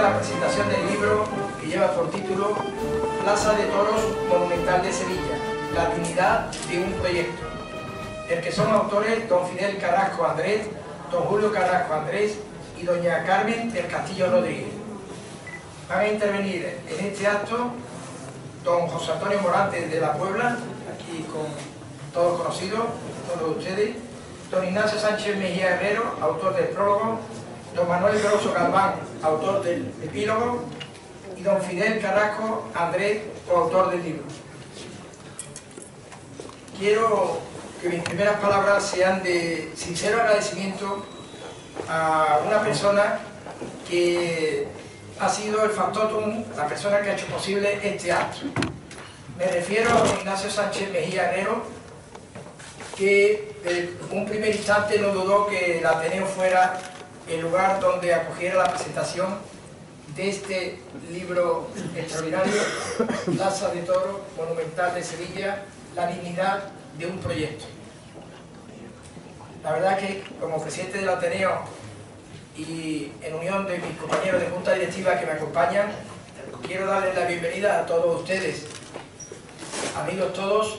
la presentación del libro que lleva por título Plaza de Toros Monumental de Sevilla, la dignidad de un proyecto, del que son autores don Fidel Carrasco Andrés, don Julio Carrasco Andrés y doña Carmen del Castillo Rodríguez. Van a intervenir en este acto don José Antonio Morante de la Puebla, aquí con todos conocidos, todos ustedes, don Ignacio Sánchez Mejía Herrero, autor del prólogo, don Manuel Grosso Galván, autor del epílogo, y don Fidel Carrasco Andrés, coautor del libro. Quiero que mis primeras palabras sean de sincero agradecimiento a una persona que ha sido el factotum, la persona que ha hecho posible este acto. Me refiero a don Ignacio Sánchez Mejía Herrero, que de un primer instante no dudó que el Ateneo fuera el lugar donde acogiera la presentación de este libro extraordinario, Plaza de Toros Monumental de Sevilla, la dignidad de un proyecto. La verdad que como presidente del Ateneo y en unión de mis compañeros de junta directiva que me acompañan, quiero darles la bienvenida a todos ustedes, amigos todos,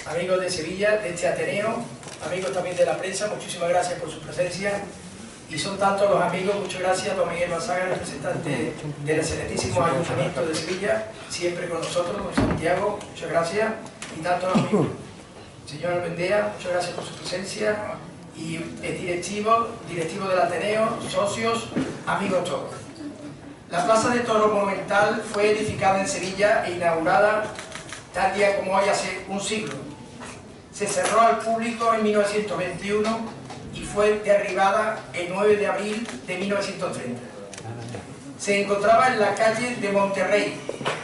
amigos de Sevilla, de este Ateneo, amigos también de la prensa. Muchísimas gracias por su presencia. Y son tantos los amigos, muchas gracias a don Miguel Mazaga, representante del excelentísimo Ayuntamiento de Sevilla, siempre con nosotros, don Santiago, muchas gracias, y tantos amigos. Señor Albendea, muchas gracias por su presencia, y el directivo del Ateneo, socios, amigos todos. La Plaza de Toros Monumental fue edificada en Sevilla e inaugurada tal día como hoy hace un siglo. Se cerró al público en 1921 y fue derribada el 9 de abril de 1930. Se encontraba en la calle de Monterrey,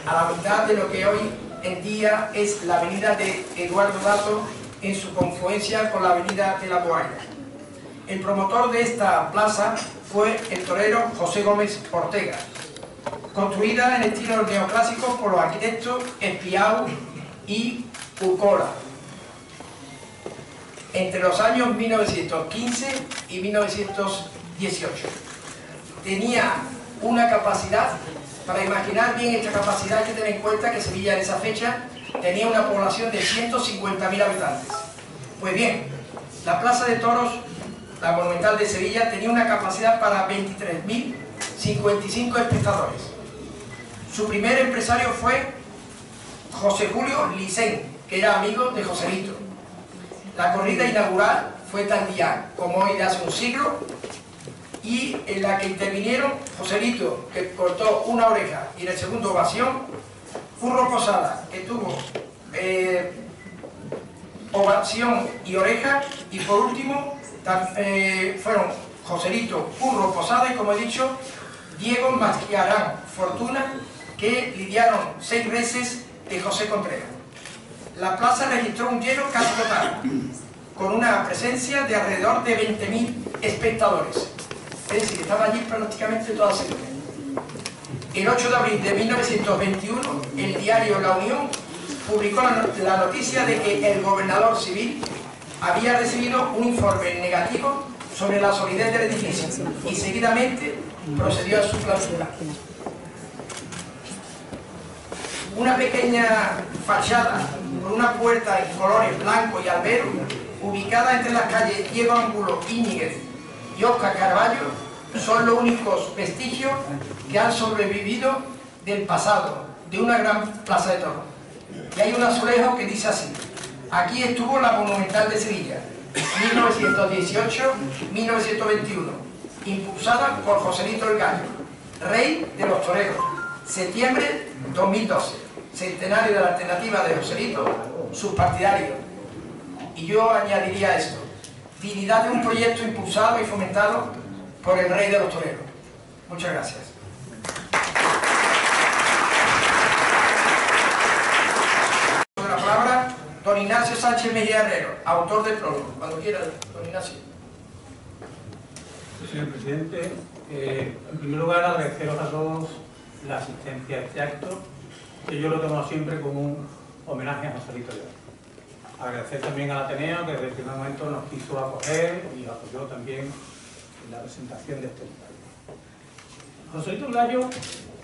a la mitad de lo que hoy en día es la avenida de Eduardo Dato, en su confluencia con la avenida de la Boaira. El promotor de esta plaza fue el torero José Gómez Ortega, construida en estilo neoclásico por los arquitectos Espiau y Urcola, entre los años 1915 y 1918. Tenía una capacidad, para imaginar bien esta capacidad hay que tener en cuenta que Sevilla en esa fecha tenía una población de 150.000 habitantes. Pues bien, la Plaza de Toros, la Monumental de Sevilla, tenía una capacidad para 23.055 espectadores. Su primer empresario fue José Julio Licén, que era amigo de Joselito. La corrida inaugural fue tal día como hoy de hace un siglo, y en la que intervinieron Joselito, que cortó una oreja, y en el segundo ovación, Curro Posada, que tuvo ovación y oreja, y por último fueron Joselito, Curro Posada y, como he dicho, Diego Masquiarán Fortuna, que lidiaron 6 veces de José Contreras. La plaza registró un lleno casi total, con una presencia de alrededor de 20.000 espectadores. Es decir, estaba allí prácticamente toda Sevilla. El 8 de abril de 1921, el diario La Unión publicó la noticia de que el gobernador civil había recibido un informe negativo sobre la solidez del edificio y seguidamente procedió a su clausura. Una pequeña fachada con una puerta en colores blanco y albero, ubicada entre las calles Diego Angulo Íñiguez y Óscar Carballo, son los únicos vestigios que han sobrevivido del pasado de una gran plaza de toros. Y hay un azulejo que dice así: aquí estuvo la Monumental de Sevilla, 1918-1921, impulsada por Joselito el Gallo, rey de los toreros, septiembre 2012, centenario de la alternativa de Joselito, sus partidarios. Y yo añadiría esto: dignidad de un proyecto impulsado y fomentado por el rey de los toreros. Muchas gracias. La palabra don Ignacio Sánchez Mejía Herrero, autor del prólogo. Cuando quiera, don Ignacio. Señor presidente, en primer lugar agradeceros a todos la asistencia a este acto, que yo lo tomo siempre como un homenaje a Joselito León. Agradecer también al Ateneo, que desde el primer momento nos quiso acoger y apoyó también en la presentación de este libro. Joselito Olayo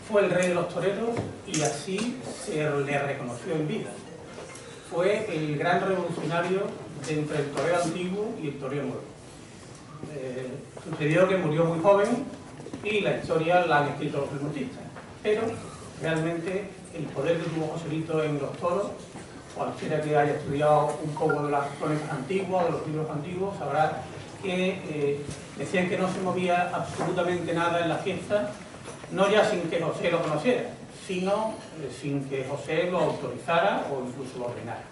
fue el rey de los toreros y así se le reconoció en vida. Fue el gran revolucionario entre el toreo antiguo y el toreo nuevo. Sucedió que murió muy joven y la historia la han escrito los remontistas, pero realmente el poder que tuvo Joselito en los toros, cualquiera que haya estudiado un poco de las crónicas antiguas, de los libros antiguos, sabrá que decían que no se movía absolutamente nada en la fiesta, no ya sin que José lo conociera, sino sin que José lo autorizara o incluso lo ordenara.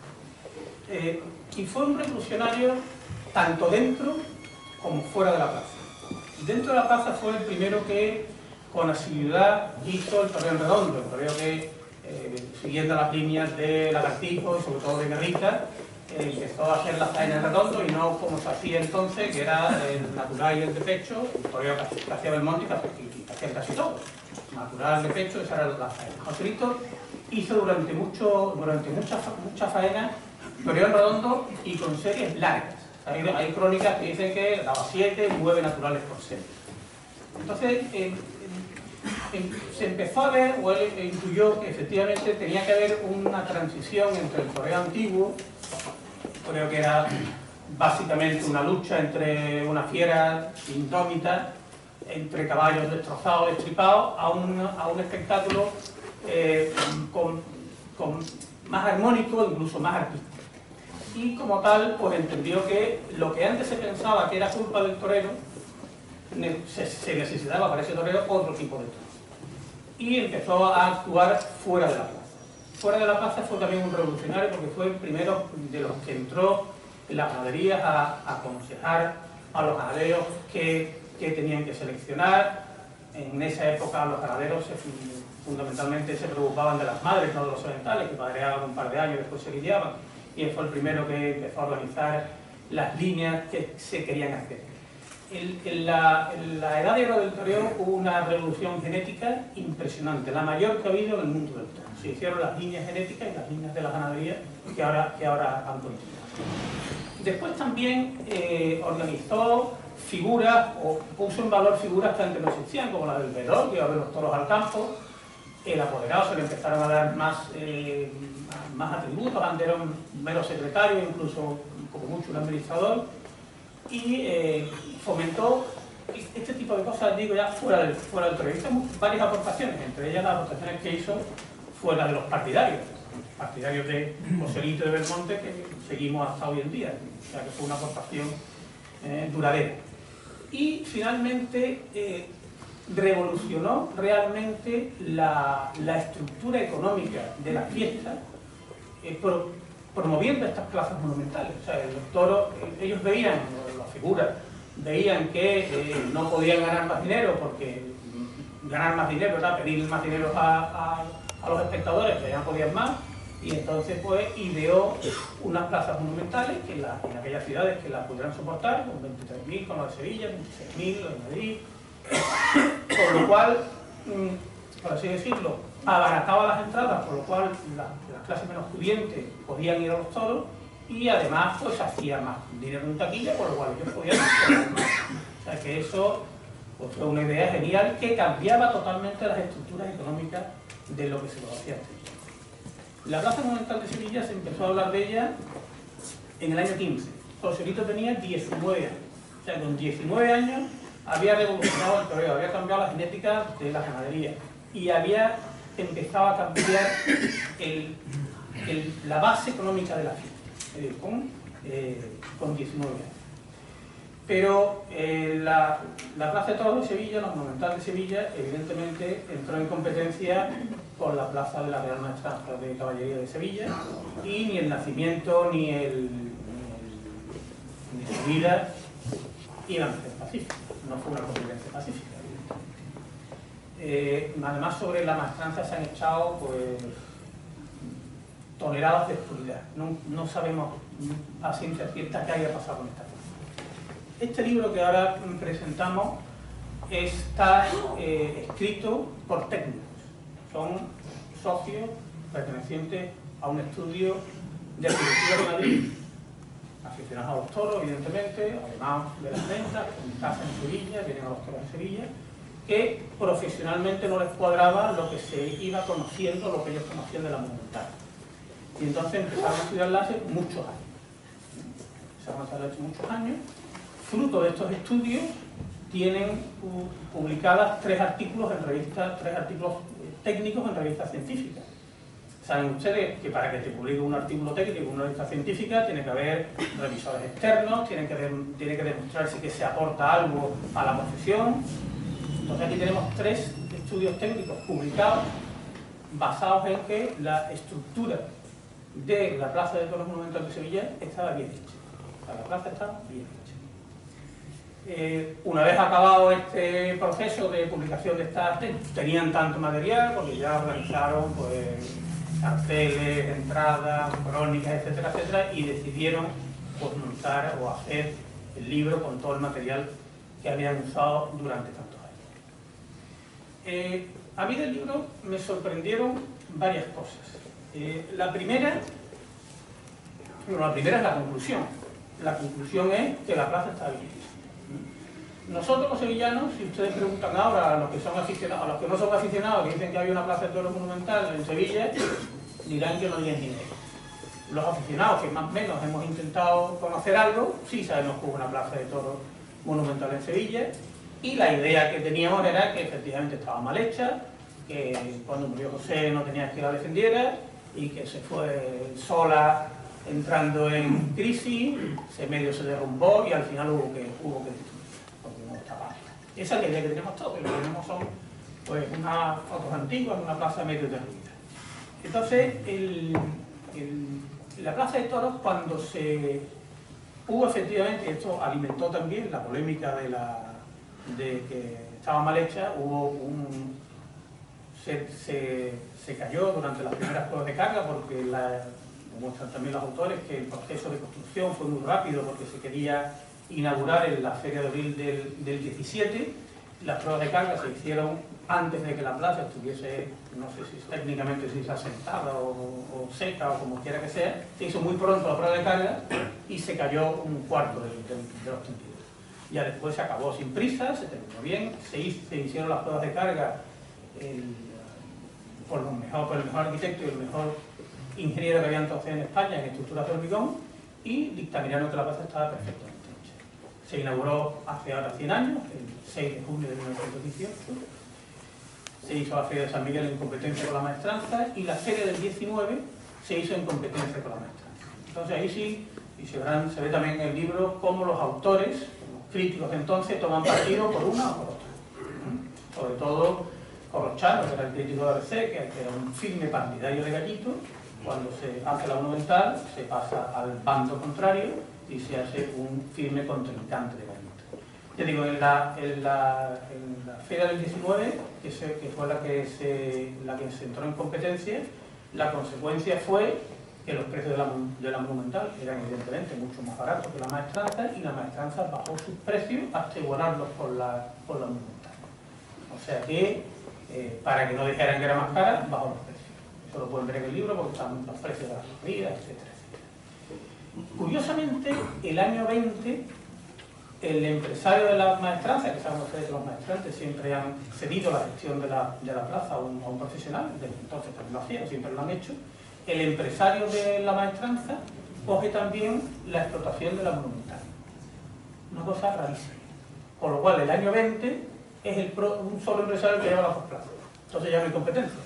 Y fue un revolucionario tanto dentro como fuera de la plaza. Dentro de la plaza fue el primero que con asiduidad hizo el toreo en redondo, el toreo que, siguiendo las líneas de Lagartijo y sobre todo de Guerrita, empezó a hacer la faena en redondo y no como se hacía entonces, que era el natural y el de pecho, el toreo que hacía Belmonte y que hacían casi todo. Natural de pecho, esa era la faena. Joselito hizo durante mucha faena toreo en redondo y con series largas. Hay crónicas que dicen que daba 7, 9 naturales por serie. Entonces, se empezó a ver, o él intuyó que efectivamente tenía que haber una transición entre el toreo antiguo, creo que era básicamente una lucha entre una fiera indómita, entre caballos destrozados, destripados, a un espectáculo con más armónico, incluso más artístico. Y como tal, pues entendió que lo que antes se pensaba que era culpa del torero, se necesitaba para ese torero otro tipo de toro. Y empezó a actuar fuera de la plaza. Fuera de la plaza fue también un revolucionario porque fue el primero de los que entró en las ganaderías a aconsejar a los ganaderos que tenían que seleccionar. En esa época los ganaderos fundamentalmente se preocupaban de las madres, no de los orientales, que padreaban un par de años y después se lidiaban. Y él fue el primero que empezó a organizar las líneas que se querían hacer. En la edad de oro del toreo hubo una revolución genética impresionante, la mayor que ha habido en el mundo del toro. Se hicieron las líneas genéticas y las líneas de la ganadería que ahora han continuado. Después también organizó figuras, o puso en valor figuras que antes no existían, como la del vedor, que iba a ver los toros al campo. El apoderado se le empezaron a dar más atributos, antes era un mero secretario, incluso como mucho un administrador, y fomentó este tipo de cosas, digo ya, fuera del toreo. Hizo varias aportaciones, entre ellas las aportaciones que hizo fuera de los partidarios de Joselito de Belmonte, que seguimos hasta hoy en día, o sea que fue una aportación duradera. Y finalmente revolucionó realmente la estructura económica de la fiesta, promoviendo estas plazas monumentales. O sea, los toros, ellos veían, las figuras, veían que no podían ganar más dinero, porque ganar más dinero era pedir más dinero a los espectadores, que ya no podían más, y entonces pues ideó unas plazas monumentales que en aquellas ciudades que las pudieran soportar, con 23.000, como la de Sevilla, 26.000, la de Madrid, por lo cual, por así decirlo, abarataba las entradas, por lo cual las clases menos pudientes podían ir a los toros y además pues hacía más dinero en taquilla, por lo cual ellos podían ir más. O sea que eso pues, fue una idea genial que cambiaba totalmente las estructuras económicas de lo que se lo hacía antes. La Plaza Monumental de Sevilla se empezó a hablar de ella en el año 15. Joselito tenía 19 años. O sea, con 19 años había revolucionado el toreo, había cambiado la genética de la ganadería y había empezado a cambiar la base económica de la fiesta, con 19 años. Pero la Plaza de Toros de Sevilla, la Monumental de Sevilla, evidentemente entró en competencia con la Plaza de la Real Maestranza de Caballería de Sevilla, y ni el nacimiento ni su vida iban a ser pacíficos. No fue una competencia pacífica. Además, sobre la maestranza se han echado pues, toneladas de oscuridad. No sabemos a ciencia cierta qué haya pasado con esta cosa. Este libro que ahora presentamos está escrito por técnicos. Son socios pertenecientes a un estudio de arquitectura de Madrid, aficionados a los toros, evidentemente, además de las ventas, con casa en Sevilla, vienen a los toros en Sevilla, que profesionalmente no les cuadraba lo que se iba conociendo, lo que ellos conocían de la monumental. Y entonces empezaron a estudiarla hace muchos años. Fruto de estos estudios tienen publicadas tres artículos técnicos en revistas científicas. Saben ustedes que para que te publique un artículo técnico en una revista científica tiene que haber revisores externos, tiene que demostrarse que se aporta algo a la profesión. Entonces aquí tenemos tres estudios técnicos publicados basados en que la estructura de la Plaza de Toros Monumental de Sevilla estaba bien hecha. O sea, la plaza estaba bien hecha. Una vez acabado este proceso de publicación de estas artes, tenían tanto material porque ya organizaron pues carteles, entradas, crónicas, etcétera, etcétera, y decidieron pues montar o hacer el libro con todo el material que habían usado durante tantos años. A mí del libro me sorprendieron varias cosas. La primera es la conclusión. La conclusión es que la plaza está bien. Nosotros los sevillanos, si ustedes preguntan ahora a los que son aficionados, a los que no son aficionados, que dicen que había una plaza de toros monumental en Sevilla, dirán que no tienen ni idea. Los aficionados, que más o menos hemos intentado conocer algo, sí sabemos que hubo una plaza de toros monumental en Sevilla, y la idea que teníamos era que efectivamente estaba mal hecha, que cuando murió José no tenías que la defendiera, y que se fue sola entrando en crisis, medio se derrumbó y al final hubo que destruir. Esa es la idea que tenemos todos, lo que tenemos son pues, unas fotos antiguas, una plaza medio derruida. Entonces, la plaza de toros, cuando se hubo efectivamente, esto alimentó también la polémica de que estaba mal hecha, se cayó durante las primeras pruebas de carga porque muestran también los autores que el proceso de construcción fue muy rápido porque se quería inaugurar en la Feria de Abril del 17. Las pruebas de carga se hicieron antes de que la plaza estuviese, no sé si técnicamente se hizo asentada o seca o como quiera que sea. Se hizo muy pronto la prueba de carga y se cayó un cuarto de los tendidos. Ya después se acabó sin prisa, se terminó bien, se hicieron las pruebas de carga por el mejor arquitecto y el mejor ingeniero que había entonces en España en estructuras de hormigón y dictaminaron que la plaza estaba perfectamente hecha. Se inauguró hace ahora 100 años, el 6 de junio de 1918. Se hizo la Feria de San Miguel en competencia con la maestranza y la Feria del 19 se hizo en competencia con la maestranza. Entonces ahí sí, y se ve también en el libro cómo los autores, los críticos de entonces, toman partido por una o por otra. Sobre todo Corrochano, que era el crítico de ABC, que era un firme partidario de Gallito. Cuando se hace la monumental, se pasa al bando contrario y se hace un firme contrincante de Gallito. Ya digo, en la Feria del 19, que fue la que se entró en competencia, la consecuencia fue que los precios de la monumental eran evidentemente mucho más baratos que la maestranza y la maestranza bajó sus precios hasta igualarlos por la monumental. O sea que, para que no dijeran que era más cara, bajó los precios. Eso lo pueden ver en el libro porque están los precios de las corridas, etcétera, etcétera. Curiosamente, el año 20, el empresario de la maestranza, que saben ustedes que los maestrantes siempre han cedido la gestión de la plaza a un profesional, desde entonces también lo hacían, siempre lo han hecho, el empresario de la maestranza coge también la explotación de la monumental. Una cosa rarísima. Con lo cual, el año 20 es un solo empresario que lleva las dos plazas. Entonces ya no hay competencia.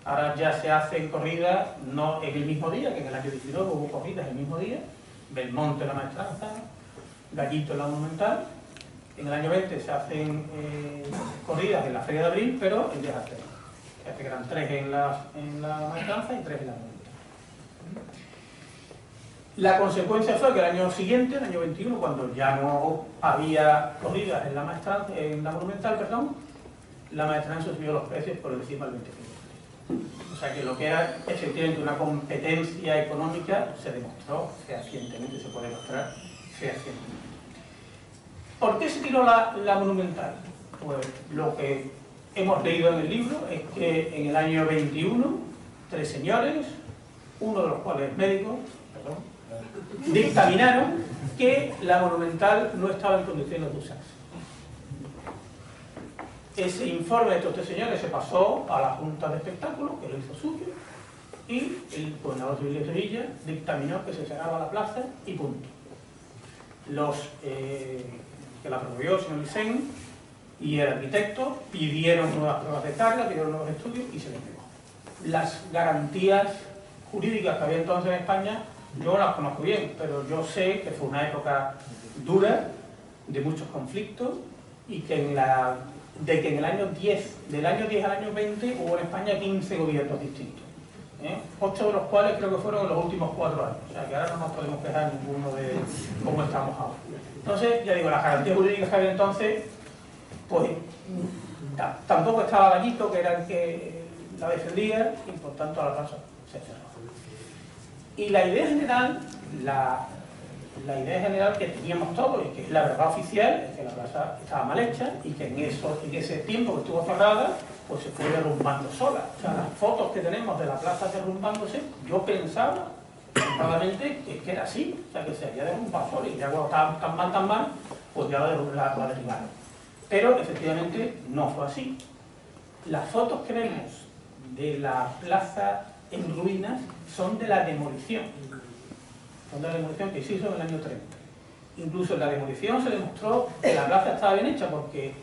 Ahora ya se hacen corridas, no en el mismo día, que en el año 19 hubo corridas el mismo día, Belmonte en la maestranza, Gallito en la monumental. En el año 20 se hacen corridas en la Feria de Abril, pero en días alternos. Que eran 3 en la maestranza y 3 en la monumental. La consecuencia fue que el año siguiente, el año 21, cuando ya no había corridas en la monumental, la maestranza subió los precios por encima del 25%. O sea que lo que era efectivamente una competencia económica se demostró fehacientemente, se puede demostrar fehacientemente. ¿Por qué se tiró la monumental? Pues lo que hemos leído en el libro es que en el año 21, 3 señores, uno de los cuales es médico, dictaminaron que la monumental no estaba en condiciones de usarse. Ese informe de estos tres señores se pasó a la Junta de Espectáculos, que lo hizo suyo, y el gobernador civil de Sevilla dictaminó que se cerraba la plaza y punto. Los que la promovió el señor Licen y el arquitecto pidieron nuevas pruebas de carga, pidieron nuevos estudios y se les negó. Las garantías jurídicas que había entonces en España yo las conozco bien, pero yo sé que fue una época dura, de muchos conflictos, y que en el año 10, del año 10 al año 20 hubo en España 15 gobiernos distintos, 8 de los cuales creo que fueron en los últimos 4 años, o sea que ahora no nos podemos quejar ninguno de cómo estamos ahora. Entonces, ya digo, las garantías jurídicas que había entonces, pues tampoco estaba Gallito, que era el que la defendía, y por tanto la plaza se cerró. Y la idea general, la idea general que teníamos todos, y que es la verdad oficial, es que la plaza estaba mal hecha y que en ese tiempo que estuvo cerrada, pues se fue derrumbando sola. O sea, las fotos que tenemos de la plaza derrumbándose, yo pensaba, honradamente, que era así, o sea, que se había derrumbado sola y ya cuando estaba tan mal, pues ya la derribaron. Pero efectivamente no fue así. Las fotos que vemos de la plaza en ruinas son de la demolición. Son de la demolición que se hizo en el año 30. Incluso en la demolición se demostró que la plaza estaba bien hecha porque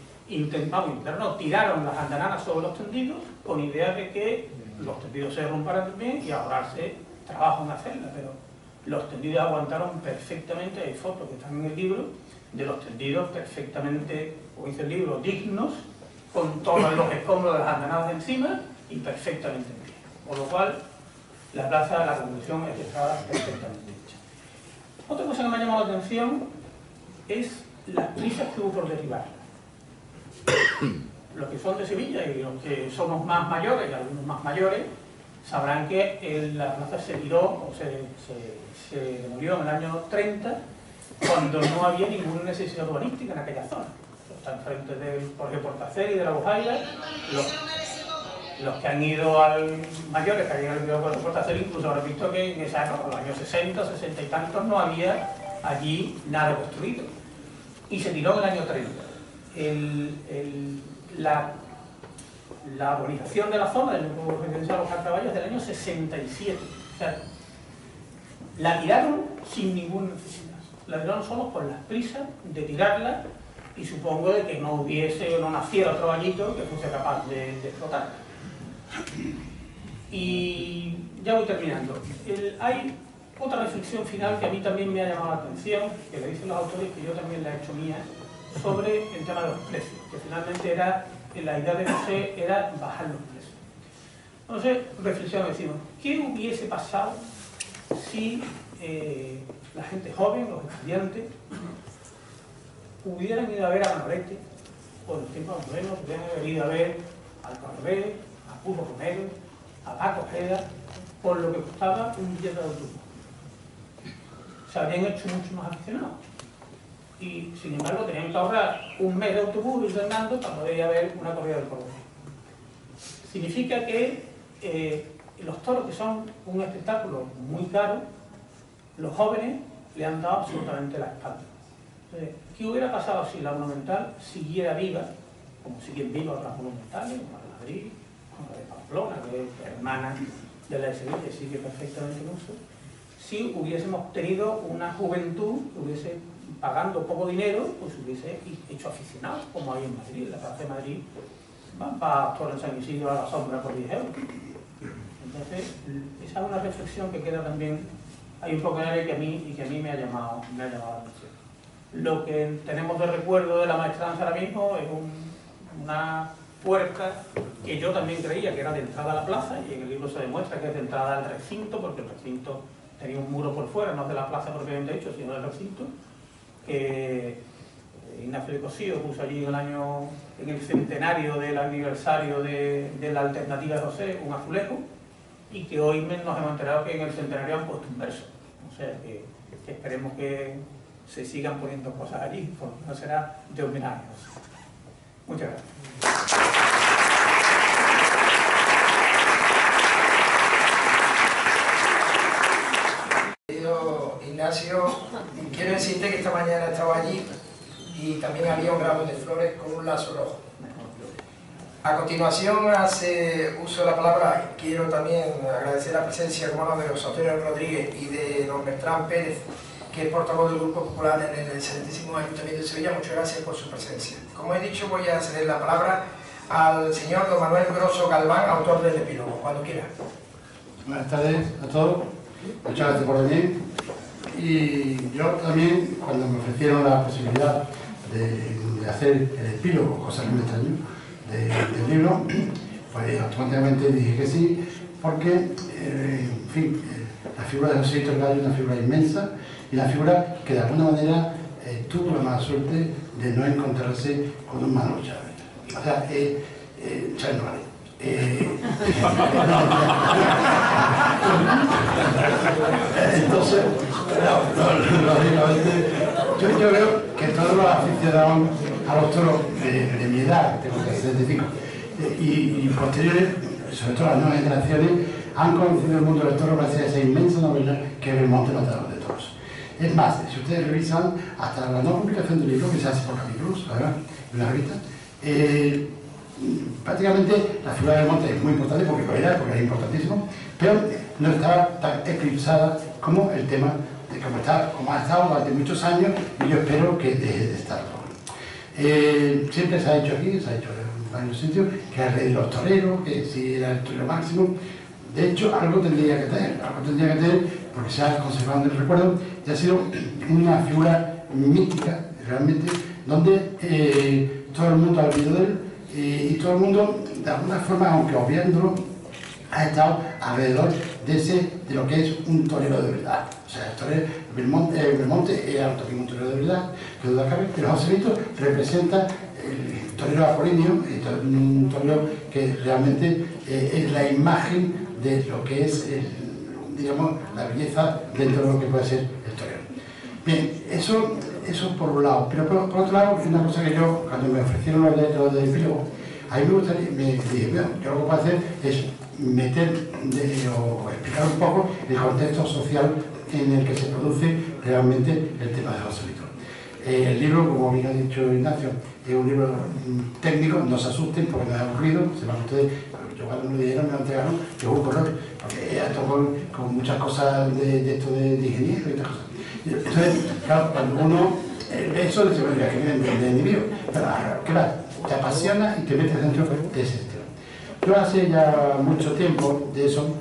tiraron las andanadas sobre los tendidos con idea de que los tendidos se derrumbaran también y ahorrarse trabajo en hacerla, pero los tendidos aguantaron perfectamente. Hay fotos que están en el libro de los tendidos perfectamente, como dice el libro, dignos, con todos los escombros de las andanadas encima y perfectamente en pie. Con lo cual, la plaza, la conclusión es que estaba perfectamente hecha. Otra cosa que me ha llamado la atención es las prisas que hubo por derribarla. Los que son de Sevilla y los que somos más mayores y algunos más mayores sabrán que la plaza se tiró o se demolió en el año 30 cuando no había ninguna necesidad urbanística en aquella zona. Está enfrente del Jorge Portacer y de la Bojaira. Los que han ido al mayores, que han ido al Portacer, incluso habrán visto que en esa época, en los años 60, 60 y tantos, no había allí nada construido. Y se tiró en el año 30. La urbanización de la zona del núcleo residencial Los Carcaballos del año 67. O sea, la tiraron sin ninguna necesidad. La tiraron solo por las prisas de tirarla y supongo de que no hubiese o no naciera otro gallito que fuese capaz de explotarla. Y ya voy terminando. Hay otra reflexión final que a mí también me ha llamado la atención, que le dicen los autores, que yo también la he hecho mía, sobre el tema de los precios, que finalmente era, la idea de José era bajar los precios. Entonces, reflexionamos, decimos, ¿qué hubiese pasado si la gente joven, los estudiantes, hubieran ido a ver a Manolete, por el tiempo de Moreno, hubieran ido a ver al Correo, a Curro Romero, a Paco Ojeda, por lo que costaba un billete de autobús? Se habrían hecho mucho más aficionados. Y, sin embargo, tenían que ahorrar un mes de autobús y Hernando para poder ir a ver una corrida del Correo. Significa que los toros, que son un espectáculo muy caro, los jóvenes le han dado absolutamente la espalda. Entonces, ¿qué hubiera pasado si la Monumental siguiera viva, como siguen vivas otras monumentales, como la de Madrid, como la de Pamplona, que es hermana de la de Sevilla, que sigue perfectamente en uso, si hubiésemos tenido una juventud que hubiese, pagando poco dinero, pues hubiese hecho aficionados, como hay en Madrid, en la Plaza de Madrid, van para toros en San Isidro a la sombra por 10 euros. Entonces, esa es una reflexión que queda también, hay un poco en ella que a mí me ha llamado la atención. Lo que tenemos de recuerdo de la maestranza ahora mismo es una puerta que yo también creía que era de entrada a la plaza, y en el libro se demuestra que es de entrada al recinto, porque el recinto tenía un muro por fuera, no de la plaza propiamente dicho, sino del recinto, que Ignacio de Cosío puso allí en el centenario del aniversario de la alternativa de José, un azulejo, y que hoy nos hemos enterado que en el centenario han puesto un verso. O sea, que esperemos que se sigan poniendo cosas allí, porque no será de homenaje. Muchas gracias. Querido Ignacio, quiero decirte que esta mañana estaba allí y también había un ramo de flores con un lazo rojo. A continuación hace uso de la palabra, quiero también agradecer la presencia, como no, de José Antonio Rodríguez y de don Bertrán Pérez, que es portavoz del Grupo Popular en el excelentísimo Ayuntamiento de Sevilla. Muchas gracias por su presencia. Como he dicho, voy a ceder la palabra al señor don Manuel Grosso Galván, autor del epílogo, cuando quiera. Buenas tardes a todos, muchas gracias por venir. Y yo también, cuando me ofrecieron la posibilidad de hacer el epílogo, cosa que me extrañó, del libro, pues automáticamente dije que sí, porque, en fin, la figura de Joselito el Gallo es una figura inmensa y una figura que de alguna manera tuvo la mala suerte de no encontrarse con un Manolo Chávez. O sea, Chávez no vale. Entonces, lógicamente, yo creo que todos los aficionados a los toros de mi edad, tengo 75, y posteriores, sobre todo las nuevas generaciones, han conocido el mundo del toro gracias a esa inmensa novela que es Belmonte Matador de Toros. Es más, si ustedes revisan hasta la no publicación del libro, que se hace por capítulos, ¿verdad? Una revista, prácticamente la figura de Belmonte es muy importante porque lo era, porque era importantísimo, pero no estaba tan eclipsada como el tema, como ha estado durante muchos años, y yo espero que deje de estarlo. Siempre se ha dicho aquí, se ha dicho en varios sitios, que el rey de los toreros, que si era el torero máximo. De hecho, algo tendría que tener, porque se ha conservado en el recuerdo, y ha sido una figura mítica, realmente, donde todo el mundo ha hablado de él, y todo el mundo, de alguna forma, aunque obviándolo, ha estado alrededor de lo que es un torero de verdad. O sea, el torero Belmonte era también un torero de verdad, que duda cabe, pero Joselito representa el torero apolíneo, un torero que realmente es la imagen de lo que es, digamos, la belleza dentro de lo que puede ser el torero. Bien, eso por un lado, pero por otro lado, una cosa que yo, cuando me ofrecieron los de epílogo, a mí me gustaría, me dije, bueno, yo lo que puedo hacer es meter o explicar un poco el contexto social en el que se produce realmente el tema de Joselito. El libro, como bien ha dicho Ignacio, es un libro técnico, no se asusten porque no es aburrido, se van ustedes, yo cuando me dijeron, me lo entregaron, yo un color, porque ya toco con muchas cosas de esto de ingeniero y estas cosas. Entonces, claro, cuando uno eso le dice, bueno, ya que viene de enemigo, pero claro, te apasiona y te metes dentro de ese estilo. Yo hace ya mucho tiempo de esto,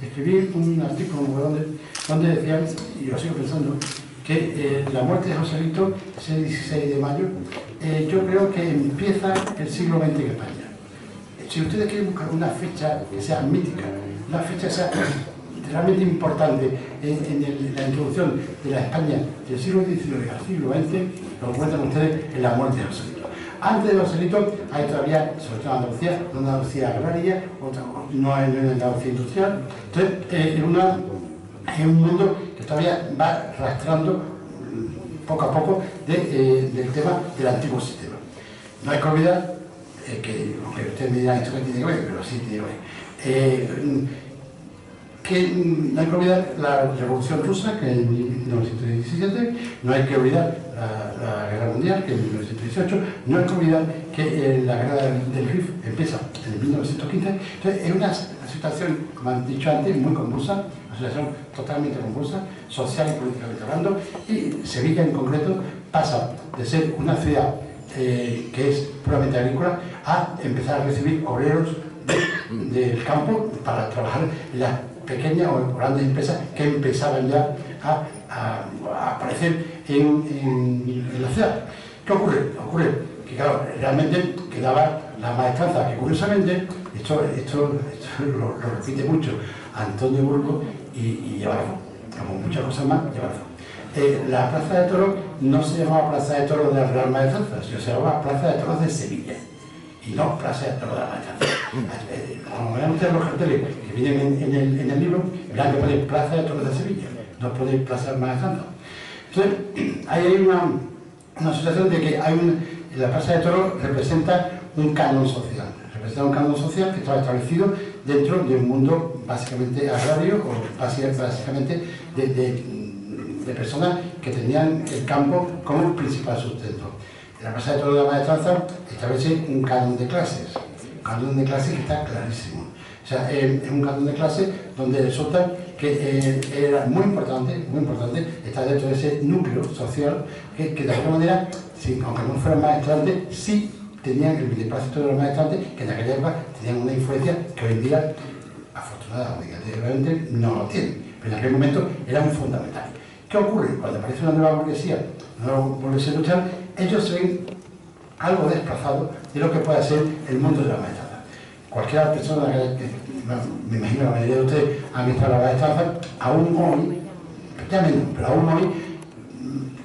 escribí un artículo donde decía, y lo sigo pensando, que la muerte de Joselito, ese 16 de mayo, yo creo que empieza el siglo XX en España. Si ustedes quieren buscar una fecha que sea mítica, una fecha que sea realmente importante en la introducción de la España del siglo XIX al siglo XX, lo encuentran ustedes en la muerte de Joselito. Antes de Joselito hay todavía, sobre todo en Andalucía, una Andalucía agraria, otra no es una Andalucía industrial. Entonces, es un mundo que todavía va arrastrando poco a poco del tema del antiguo sistema. No hay que olvidar aunque ustedes me dirán esto que tiene que ver, pero sí tiene que ver, no hay que olvidar la Revolución Rusa, que es en 1917, no hay que olvidar la Guerra Mundial, que es en 1918, no hay que olvidar que la Guerra del Rif empieza en 1915. Entonces, es una situación, como han dicho antes, muy convulsa, una situación totalmente convulsa, social y políticamente hablando, y Sevilla en concreto pasa de ser una ciudad que es puramente agrícola a empezar a recibir obreros del campo para trabajar en las pequeñas o grandes empresas que empezaban ya a aparecer en la ciudad. ¿Qué ocurre? Ocurre que, claro, realmente quedaba la maestranza, que curiosamente, esto lo repite mucho Antonio Burgos y lleva razón, como muchas cosas más, lleva razón. La Plaza de Toros no se llamaba Plaza de Toros de la Real Maestranza, sino se llamaba Plaza de Toros de Sevilla, y no Plaza de Toros de la Maestranza. Como vean ustedes los carteles que vienen en el libro, verán que pone Plaza de Toros de Sevilla, no pone Plaza de Maestranza. Entonces, hay una situación de que la Plaza de Toros representa un canon social. Representa un canon social que estaba establecido dentro de un mundo básicamente agrario o básicamente de personas que tenían el campo como principal sustento. En la Plaza de Toros de la Maestranza establece un canon de clases. Un canon de clases que está clarísimo. O sea, es un canon de clases donde resulta que era muy importante estar dentro de ese núcleo social que de alguna manera, sí, aunque no fueran maestrantes, sí tenían el beneplácito de los maestrantes, que en aquella época tenían una influencia que hoy en día, afortunadamente, no lo tienen. Pero en aquel momento eran fundamentales. ¿Qué ocurre? Cuando aparece una nueva burguesía luchar, ellos se ven algo desplazados de lo que puede ser el mundo de la maestranza. Cualquier persona me imagino la mayoría de ustedes han visto la maestranza, aún hoy, ya menos, pero aún hoy,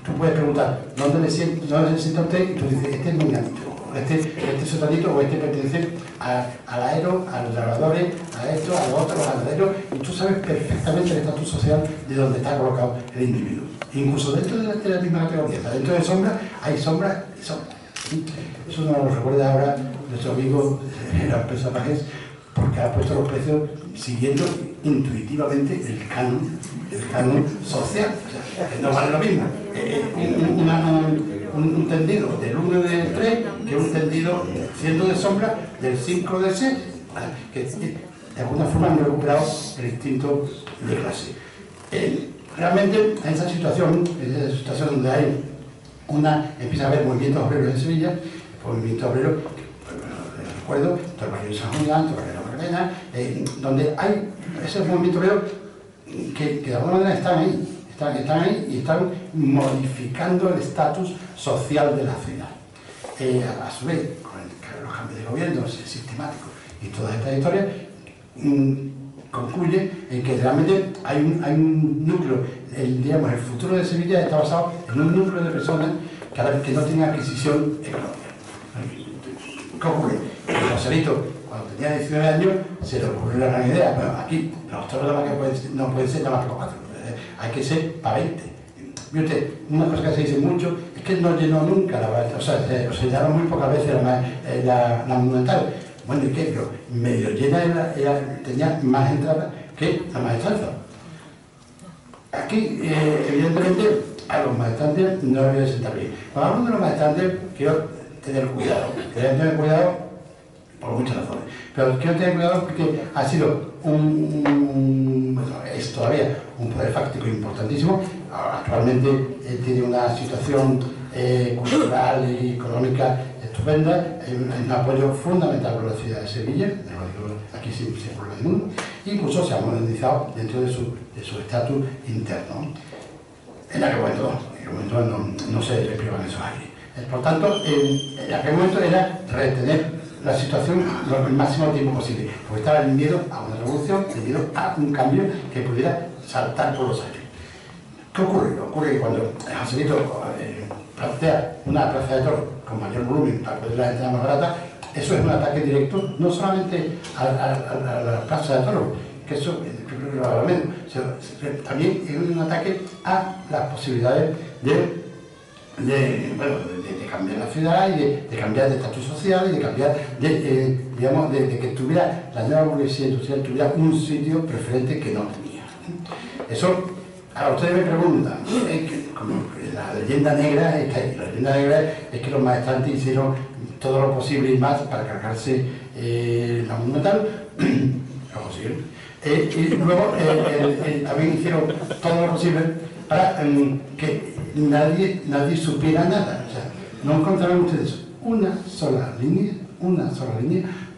tú puedes preguntar ¿dónde se sienta usted? Y tú dices, este es menganito, este sotanito, o este pertenece al aero, a los labradores, a esto, a los otros, a los ganaderos, y tú sabes perfectamente el estatus social de donde está colocado el individuo. Incluso dentro de la misma categoría, dentro de sombras, hay sombras y sombras. Eso nos lo recuerda ahora nuestro amigo los personajes, porque ha puesto los precios siguiendo intuitivamente el canon social. O sea, no vale lo mismo un tendido del 1 y del 3 que un tendido siendo de sombra del 5 del 6, que de alguna forma han recuperado el instinto de clase. Realmente en esa situación donde hay empieza a haber movimientos obreros en Sevilla, movimientos obreros, recuerdo, todo el barrio de San Julián, todo el barrio de la Carmena, donde hay esos movimientos obreros que de alguna manera están ahí y están modificando el estatus social de la ciudad. A su vez, con los cambios de gobierno sistemáticos y todas estas historias, concluye en que realmente hay un núcleo, digamos, el futuro de Sevilla está basado en un núcleo de personas que no tienen adquisición económica. ¿Qué ocurre? Joselito, cuando tenía 19 años, se le ocurrió la gran idea. Bueno, aquí los toros de vaca no pueden ser nada más que 4, hay que ser para 20. Y usted, una cosa que se dice mucho es que no llenó nunca la Maestranza, o sea, se llenaron muy pocas veces la Monumental. Bueno, ¿y qué? Pero medio llena tenía más entradas que la Maestranza. Aquí, evidentemente, a los maestrantes no les voy a sentar bien. Cuando hablo de los maestrantes, quiero tener cuidado. Por muchas razones. Pero quiero tener cuidado porque ha sido es todavía un poder fáctico importantísimo. Actualmente tiene una situación cultural y económica estupenda, un apoyo fundamental por la ciudad de Sevilla, aquí sin problema ninguno. Incluso se ha modernizado dentro de su estatus interno. En aquel momento no se repriman esos aires. Por tanto, en aquel momento era retener la situación lo máximo tiempo posible, porque estaba el miedo a una revolución, el miedo a un cambio que pudiera saltar por los aires. ¿Qué ocurre? Ocurre que cuando Joselito plantea una plaza de toros con mayor volumen para poder la entrada más barata, eso es un ataque directo no solamente a la plaza de toros, que eso probablemente, también es un ataque a las posibilidades de cambiar la ciudad y de cambiar de estatus social y de cambiar de que tuviera la nueva burguesía industrial tuviera un sitio preferente que no tenía. Eso, ahora ustedes me preguntan, como la leyenda negra está ahí. La leyenda negra es que los maestrantes hicieron todo lo posible y más para cargarse la Monumental, lo consiguieron. Y luego también hicieron todo lo posible para que nadie supiera nada. O sea, no encontrarán ustedes una sola línea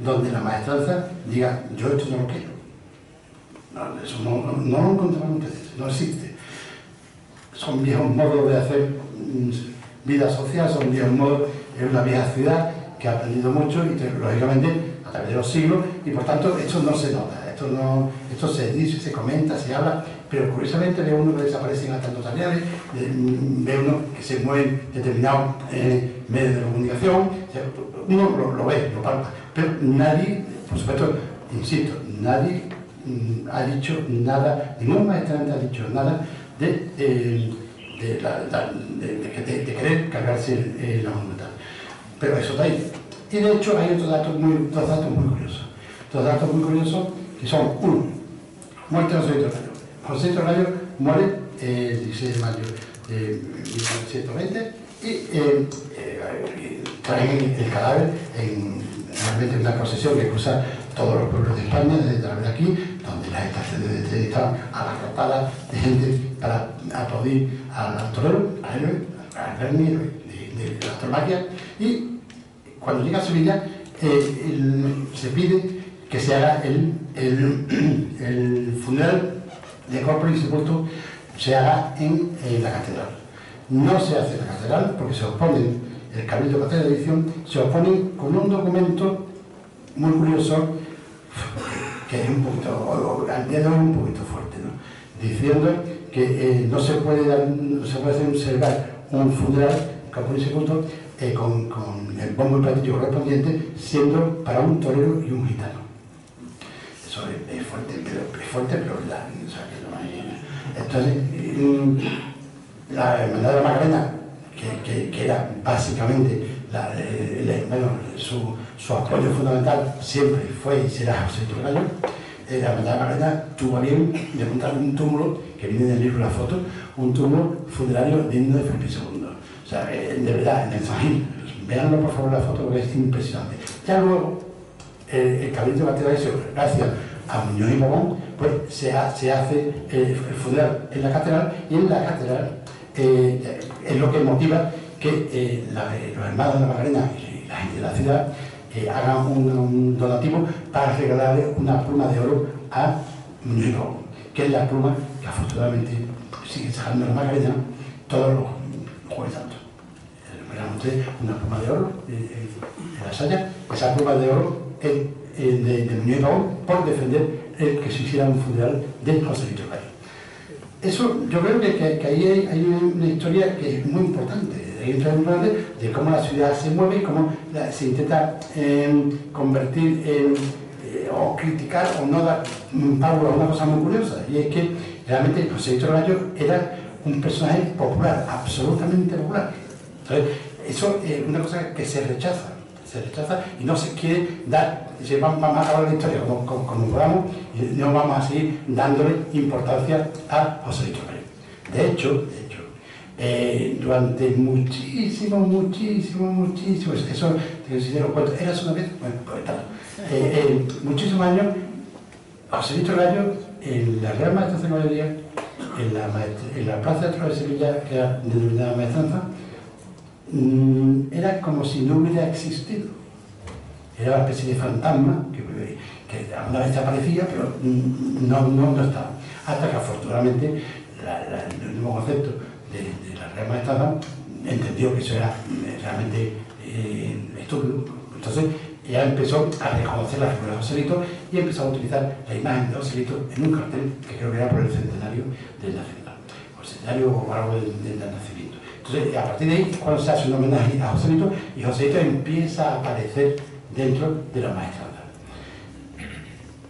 donde la maestranza diga yo esto no lo quiero. No, eso no lo encontrarán ustedes, no existe. Son viejos modos de hacer vida social, son viejos modos en una vieja ciudad que ha aprendido mucho y lógicamente a través de los siglos, y por tanto esto no se nota, esto se dice, se comenta, se habla, pero curiosamente ve uno que desaparecen hasta notariales, ve uno que se mueve determinados medios de comunicación, o sea, uno lo ve, lo palpa, pero nadie, por supuesto, insisto, nadie ha dicho nada, ningún maestrante ha dicho nada de querer cargarse la Monumental. Pero eso está ahí. Y de hecho hay otros datos muy curiosos. Dos datos muy curiosos que son, uno, muerte de Joselito Rayo. Joselito Rayo muere el 16 de mayo de 1920 y traen el cadáver realmente en una procesión que cruza todos los pueblos de España, desde aquí, donde las estaciones estaban abarrotadas de gente para aplaudir al torero, al héroe, al gran héroe de la tauromaquia. Y cuando llega a Sevilla, se pide que se haga el funeral de cuerpo y sepulto, se haga en la catedral. No se hace en la catedral porque se oponen, el Cabildo Catedral de Edición se oponen con un documento muy curioso, que es un poquito, al día de hoy un poquito fuerte, ¿no? Diciendo que no se puede hacer observar un funeral, cuerpo y sepulto, con el bombo y platillo correspondiente, siendo para un torero y un gitano. Eso es fuerte, pero verdad. O sea, que no hay... Entonces, la Hermandad de la Macarena, que era básicamente su apoyo fundamental, siempre fue y será Joselito Gallo. La Hermandad de la Macarena tuvo a bien de montar un túmulo, que viene en el libro La Foto, un túmulo funerario digno de Felipe II. O sea, de verdad, en el San Gil, véanlo por favor la foto porque es impresionante. Ya luego, el Cabildo Catedral, gracias a Muñoz y Pavón, pues se hace el funeral en la catedral, y en la catedral es lo que motiva que los hermanos de la Macarena y la gente de la ciudad hagan un donativo para regalarle una pluma de oro a Muñoz y Pavón, que es la pluma que afortunadamente sigue sacando la Macarena todos los jueves santos. Regalan ustedes una pluma de oro en la saya. Esa pluma de oro es de Muñoz y Pavón por defender el que se hiciera un funeral de Joselito Gallo. Eso, yo creo que ahí hay una historia que es muy importante, de cómo la ciudad se mueve y cómo se intenta convertir o criticar o no dar pago a una cosa muy curiosa, y es que realmente Joselito Gallo era un personaje popular, absolutamente popular. Entonces, eso es una cosa que se rechaza y no se quiere dar. Vamos a acabar la historia como podamos y no vamos a seguir dándole importancia a Joselito Gallo. De hecho, durante muchísimos, eso si lo cuento, era una vez, bueno, pues tanto, muchísimos años, Joselito Gallo en la Real Maestranza de Caballería, en la Plaza de Toros de Sevilla, que era denominada Maestranza, era como si no hubiera existido. Era una especie de fantasma que alguna vez aparecía, pero no estaba. Hasta que afortunadamente el nuevo concepto de la Real Maestranza entendió que eso era realmente estúpido. Entonces ella empezó a reconocer la figura de Joselito y empezó a utilizar la imagen de Joselito en un cartel que creo que era por el centenario del nacimiento, o el centenario o algo del nacimiento. Entonces, a partir de ahí es cuando se hace un homenaje a Joselito y Joselito empieza a aparecer dentro de la maestranza.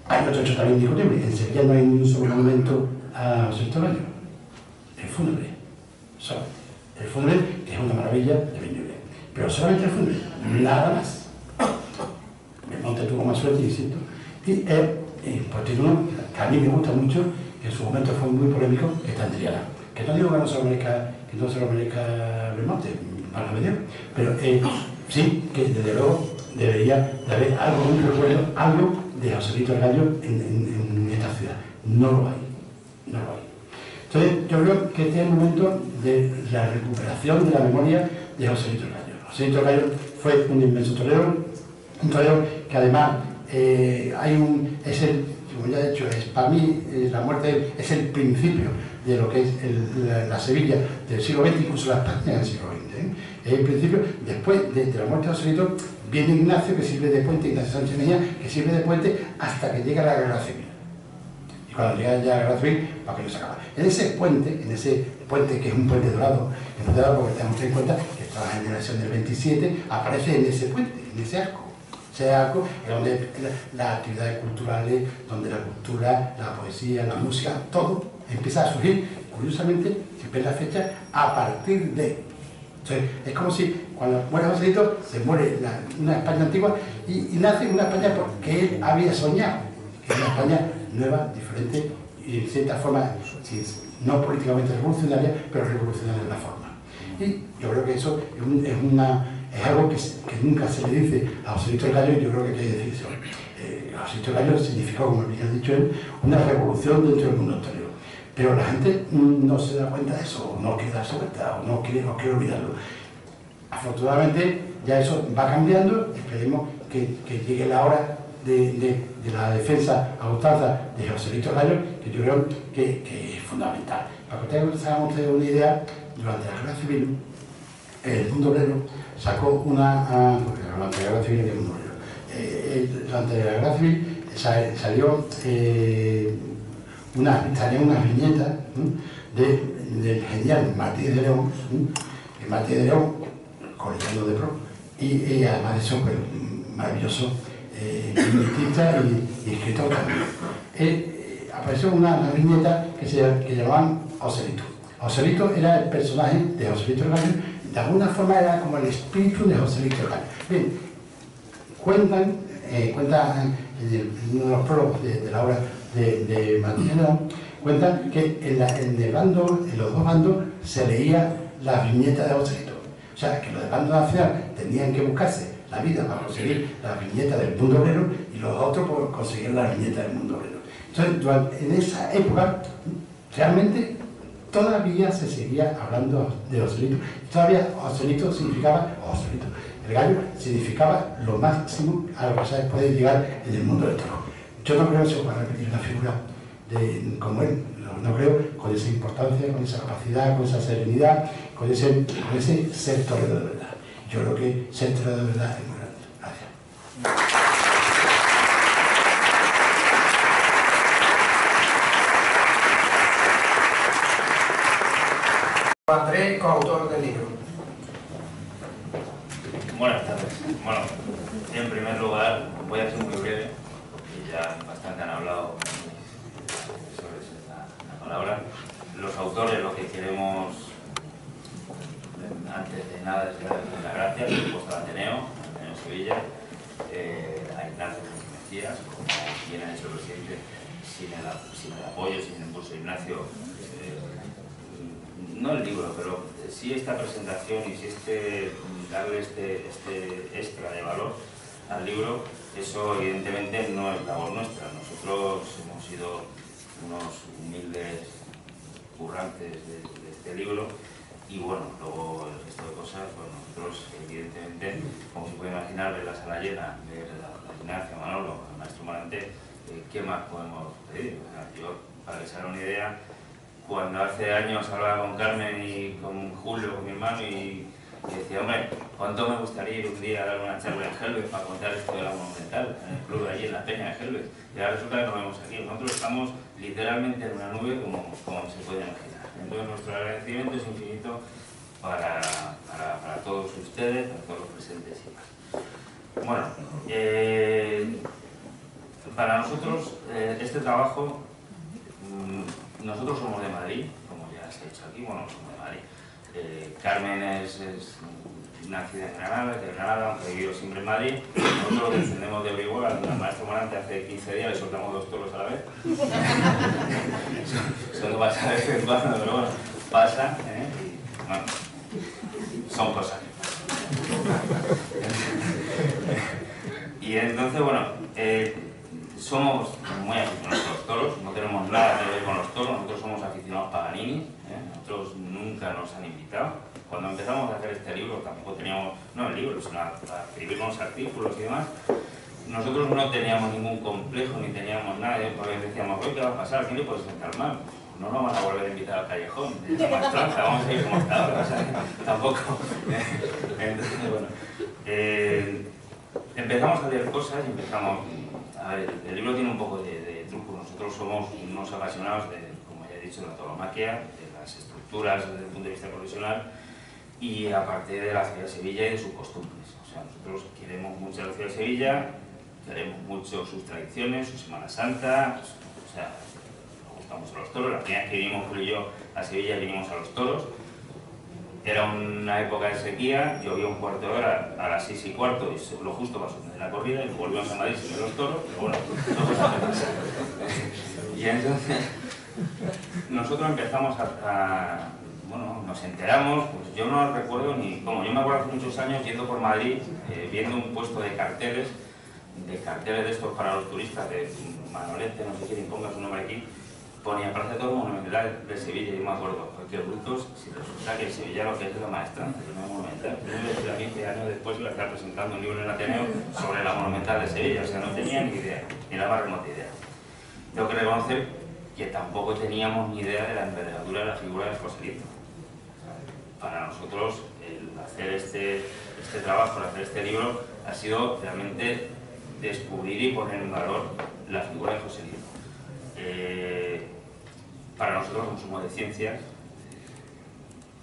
Hay otro hecho también discutible. En Sevilla no hay ni un solo monumento a Joselito Gallo. El fúnebre. Solo. El fúnebre, que es una maravilla de Benlliure. Pero solamente el fúnebre, nada más. El monte tuvo más suerte, insisto. Y por título, que a mí me gusta mucho, que en su momento fue muy polémico, que está en Triana. Que no digo que no se lo merezca Belmonte, válgame Dios, pero sí que desde luego debería de haber algo muy recuerdo, algo de Joselito Gallo en esta ciudad. No lo hay. Entonces yo creo que este es el momento de la recuperación de la memoria de Joselito Gallo. Joselito Gallo fue un inmenso torero, un torero que además como ya he dicho, para mí la muerte es el principio de lo que es la Sevilla del siglo XX, incluso la España del siglo XX. Es el principio. Después de la muerte de Joselito viene Ignacio, que sirve de puente, Ignacio Sánchez Mejía, que sirve de puente hasta que llega la Guerra Civil. Y cuando llega ya la Guerra Civil, para que no se acaba. En ese puente que es un puente dorado, porque tenemos que tener en cuenta que esta generación del 27 aparece en ese puente, en ese arco. Ese arco es donde las actividades culturales, donde la cultura, la poesía, la música, todo empieza a surgir, curiosamente, si ves la fecha, a partir de. Entonces, es como si cuando muere Joselito, se muere una España antigua y nace una España porque él había soñado, que es una España nueva, diferente y en cierta forma, no políticamente revolucionaria, pero revolucionaria en la forma. Y yo creo que eso es algo que nunca se le dice a Joselito el Gallo, y yo creo que hay que decirlo. Joselito el Gallo significó, como bien ha dicho él, una revolución dentro del mundo torero. Pero la gente no se da cuenta de eso, o no quiere darse cuenta, o no quiere olvidarlo. Afortunadamente ya eso va cambiando, esperemos que llegue la hora de la defensa a ultranza de Joselito Gallo, que yo creo que es fundamental. Para que ustedes hagan una idea, durante la Guerra Civil, el mundo obrero sacó porque durante la Guerra Civil había mundo obrero. Durante la Guerra Civil salió unas viñetas del genial Martínez de León, el Martínez de León, colegiado de pro, y además de eso, pues, maravilloso viñetista y escritor también. Apareció una viñeta que llamaban Joselito. Joselito era el personaje de Joselito el Gallo, de alguna forma era como el espíritu de Joselito el Gallo. Bien, cuentan en uno de los prólogos de la obra de Martínez León, cuentan que en los dos bandos se leía la viñeta de Joselito. O sea, que los del bando nacional tenían que buscarse la vida para conseguir la viñeta del mundo obrero y los otros por conseguir la viñeta del mundo obrero. Entonces, en esa época, realmente todavía se seguía hablando de Joselito. Todavía Joselito significaba, el gallo significaba lo máximo a lo que se puede llegar en el mundo del toro. Yo no creo que se pueda repetir una figura como él, no creo, con esa importancia, con esa capacidad, con esa serenidad, con ese ser torero de verdad. Yo creo que ser torero de verdad es muy grande. Gracias. Andrés, coautor del libro. Buenas tardes. Bueno, en primer lugar, voy a ser muy breve, y ya bastante han hablado sobre esta palabra. Los autores, lo que queremos, antes de nada, es dar las gracias, por supuesto, al Ateneo Sevilla, a Ignacio Mesías, como bien ha dicho el presidente, sin el apoyo, sin el impulso de Ignacio, no el libro, pero sí esta presentación y sí darle este extra de valor al libro, eso evidentemente no es labor nuestra. Nosotros hemos sido unos humildes currantes de este libro y bueno, luego el resto de cosas, pues nosotros evidentemente, como se puede imaginar, de la sala llena, de la Ignacio, Manolo, el maestro Marante, ¿qué más podemos pedir? O sea, yo, para que se hagan una idea, cuando hace años hablaba con Carmen y con Julio, con mi hermano, y decía, hombre, ¿cuánto me gustaría ir un día a dar una charla en Gelbes para contar esto de la monumental, en el club de allí, en la peña de Gelbes? Y ahora resulta que nos vemos aquí. Nosotros estamos literalmente en una nube, como se puede imaginar. Entonces nuestro agradecimiento es infinito para todos ustedes, para todos los presentes y más. Bueno, para nosotros este trabajo, nosotros somos de Madrid, como ya se ha dicho aquí, bueno, somos de Madrid. Carmen es nacida en Granada, de Granada, aunque ha vivido siempre en Madrid. Nosotros descendemos de Orihuela, al maestro Morante hace 15 días le soltamos 2 toros a la vez. Eso no pasa de vez en cuando, pero bueno, pasa, y bueno, son cosas. Y entonces, bueno, somos muy aficionados a los toros, no tenemos nada que ver con los toros, nosotros somos aficionados Paganini, nosotros nunca nos han invitado. Cuando empezamos a hacer este libro, tampoco teníamos, no el libro, sino a escribir unos artículos y demás, nosotros no teníamos ningún complejo ni teníamos nada, porque decíamos, ¿qué va a pasar? ¿Quién le puede sentar mal? No nos van a volver a invitar al callejón, de la maestranza, vamos a ir como hasta ahora, o sea, tampoco. Entonces, bueno, empezamos a leer cosas y empezamos. A ver, el libro tiene un poco de truco. Nosotros somos unos apasionados de, como ya he dicho, de la tauromaquia, de las estructuras desde el punto de vista profesional y aparte de la ciudad de Sevilla y de sus costumbres. O sea, nosotros queremos mucho la ciudad de Sevilla, queremos mucho sus tradiciones, su Semana Santa, o sea, nos gustan mucho los toros. La primera vez que vinimos Julio y yo a Sevilla vinimos a los toros. Era una época de sequía, llovía un cuarto de hora a las 6:15 y lo justo para suspender la corrida y volvimos a Madrid sin los toros, pero bueno, no pasa nada. Y entonces nosotros empezamos bueno, nos enteramos, pues yo no recuerdo ni cómo. Yo me acuerdo hace muchos años yendo por Madrid, viendo un puesto de carteles de estos para los turistas, de Manolete, no sé quién ponga su nombre aquí, ponía Plaza de Toros Monumental de Sevilla, y yo me acuerdo, qué brutos, si resulta que el sevillano que es la maestranza, que no es monumental, yo 20 años después la está presentando un libro en el Ateneo sobre la Monumental de Sevilla, o sea, no tenía ni idea, ni la más remota idea. Tengo que reconocer que tampoco teníamos ni idea de la envergadura de la figura de Joselito. Para nosotros, el hacer este trabajo, el hacer este libro, ha sido realmente descubrir y poner en valor la figura de Joselito. Para nosotros, como somos de ciencias,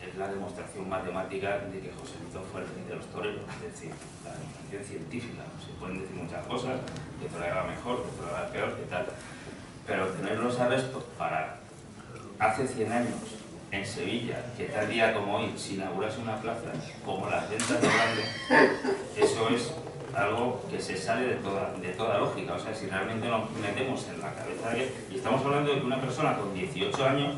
es la demostración matemática de que Joselito fue el rey de los toreros, es decir, la demostración científica. Se pueden decir muchas cosas, que toreaba mejor, que toreaba peor, que tal, pero tenerlos a restos para hace 100 años en Sevilla, que tal día como hoy, si inaugurase una plaza como las ventas de Grande, eso es algo que se sale de toda lógica. O sea, si realmente nos metemos en la cabeza de... Y estamos hablando de que una persona con 18 años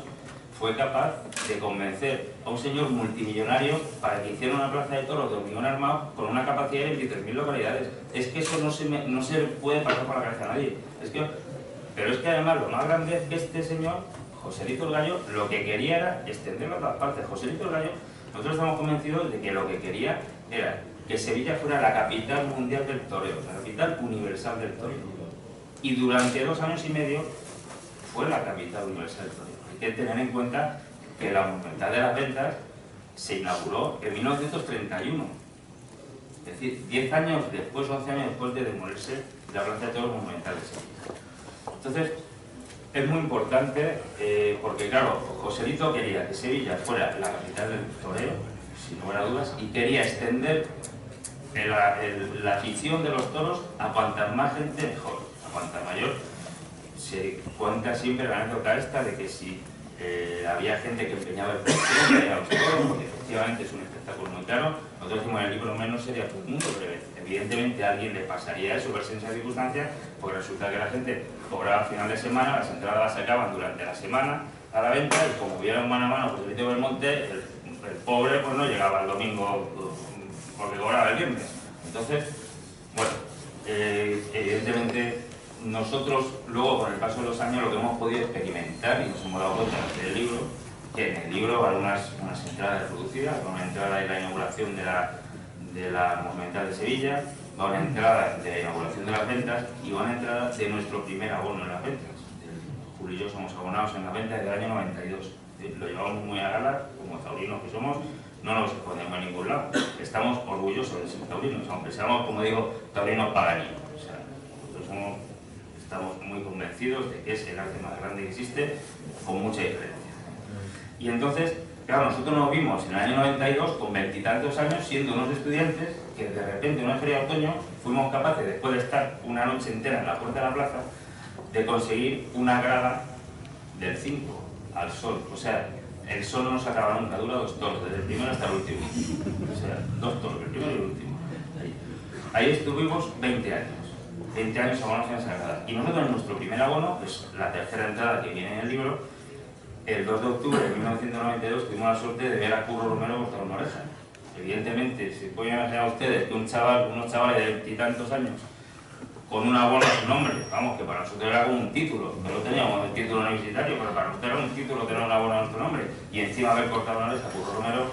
fue capaz de convencer a un señor multimillonario para que hiciera una plaza de toros de hormigón armado con una capacidad de 23.000 localidades. Es que eso no se puede pasar por la cabeza a nadie. Pero es que además lo más grande es que este señor, Joselito el Gallo, lo que quería era extenderlo a todas partes. Joselito el Gallo, nosotros estamos convencidos de que lo que quería era que Sevilla fuera la capital mundial del toreo, la capital universal del toreo. Y durante 2 años y medio fue la capital universal del toreo. Hay que tener en cuenta que la Monumental de las Ventas se inauguró en 1931. Es decir, 10 años después, 11 años después de demolirse la Plaza de Toros Monumental de Sevilla. Entonces, es muy importante porque, claro, Joselito quería que Sevilla fuera la capital del toreo, sin lugar a dudas, y quería extender la afición de los toros a cuanta más gente mejor, a cuanta mayor. Se cuenta siempre la anécdota esta de que si había gente que empeñaba el precio a los toros, porque efectivamente es un espectáculo muy caro. Nosotros decimos en el libro menos sería todo el mundo, pero evidentemente a alguien le pasaría eso, verse en esa circunstancia, porque resulta que la gente cobraba a final de semana, las entradas las sacaban durante la semana a la venta, y como vieron mano a mano por Joselito Belmonte, el pobre pues no llegaba el domingo porque cobraba el viernes. Entonces, bueno, evidentemente nosotros luego con el paso de los años lo que hemos podido experimentar, y nos hemos dado cuenta del libro, que en el libro van unas entradas reproducidas, va una entrada de la inauguración de la Monumental de Sevilla, va una entrada de la inauguración de las ventas y va una entrada de nuestro primer abono en las ventas. Julio y yo somos abonados en las ventas desde el año 92. Lo llevamos muy a gala, como taurinos que somos, no nos escondemos en ningún lado. Estamos orgullosos de ser taurinos, aunque seamos, como digo, taurinos paganinos. O sea, nosotros estamos muy convencidos de que es el arte más grande que existe, con mucha diferencia. Y entonces, claro, nosotros nos vimos en el año 92, con 20 y tantos años, siendo unos estudiantes que de repente en una feria de otoño fuimos capaces, después de estar una noche entera en la puerta de la plaza, de conseguir una grada del 5 al sol. O sea, el sol no se acaba nunca, dura 2 toros, desde el primero hasta el último. O sea, 2 toros, el primero y el último. Ahí estuvimos 20 años. 20 años abonos en esa grada. Y nosotros en nuestro primer abono, que es la tercera entrada que viene en el libro, el 2 de octubre de 1992 tuvimos la suerte de ver a Curro Romero cortar una oreja. Evidentemente, si pueden imaginar ustedes que unos chavales de 20 y tantos años, con un abono a su nombre, vamos, que para nosotros era como un título, que no teníamos el título universitario, pero para nosotros era un título tener un abono a nuestro nombre, y encima haber cortado una oreja a Curro Romero,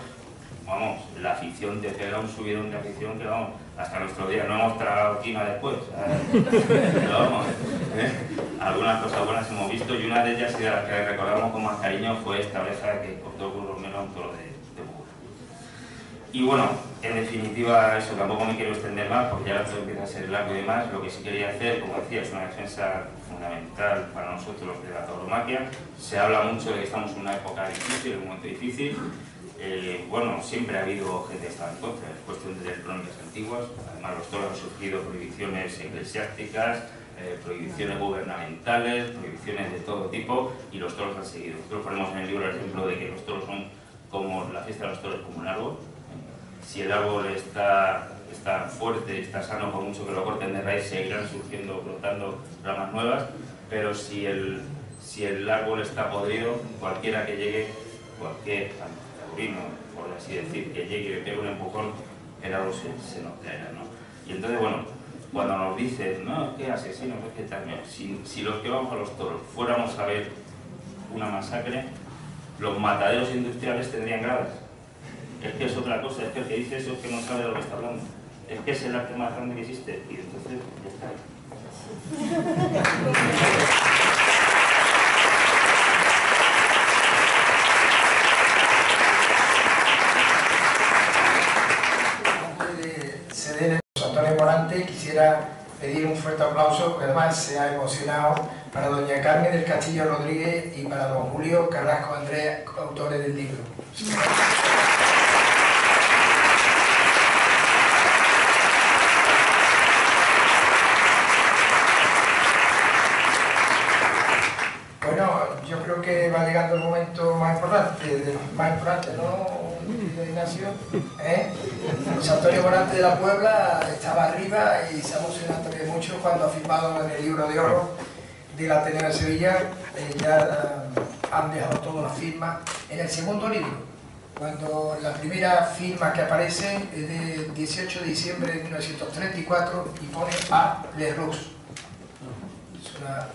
vamos, la afición de pega un subidón de afición que vamos, hasta nuestro día no hemos tragado quina después, pero vamos, algunas cosas buenas hemos visto, y una de ellas, y de las que recordamos con más cariño, fue esta oreja que cortó Curro Romero a un toro de Búho. Y bueno, en definitiva, eso, tampoco me quiero extender más, porque ya todo empieza a ser largo y demás. Lo que sí quería hacer, como decía, es una defensa fundamental para nosotros de la tauromaquia. Se habla mucho de que estamos en una época difícil, en un momento difícil. Bueno, siempre ha habido gente que está en contra, es cuestión de crónicas antiguas. Además, los toros han sufrido prohibiciones eclesiásticas, prohibiciones gubernamentales, prohibiciones de todo tipo, y los toros han seguido. Nosotros ponemos en el libro el ejemplo de que los toros son como la fiesta de los toros, como un árbol. Si el árbol está fuerte, está sano, por mucho que lo corten de raíz, seguirán surgiendo, brotando ramas nuevas, pero si el árbol está podrido, cualquiera que llegue, cualquier sobrino, por así decir, que llegue y le pegue un empujón, el algo se nos caerá, ¿no? Y entonces, bueno, cuando nos dicen, no, es que asesinos, es que tal, si los que vamos a los toros fuéramos a ver una masacre, los mataderos industriales tendrían gradas. Es que es otra cosa, es que el que dice eso es que no sabe de lo que está hablando. Es que es el arte más grande que existe, y entonces ya está. Antonio Morante, quisiera pedir un fuerte aplauso, porque además se ha emocionado, para doña Carmen del Castillo Rodríguez y para don Julio Carrasco Andrés, autores del libro. Bueno, yo creo que va llegando el momento más importante, de los más importantes, ¿no, Ignacio? José Antonio Morante de la Puebla estaba arriba y se ha emocionado también mucho cuando ha firmado en el libro de oro del Ateneo de Sevilla. Ya han dejado todas las firmas. En el segundo libro, cuando la primera firma que aparece es de 18 de diciembre de 1934 y pone a Lerroux.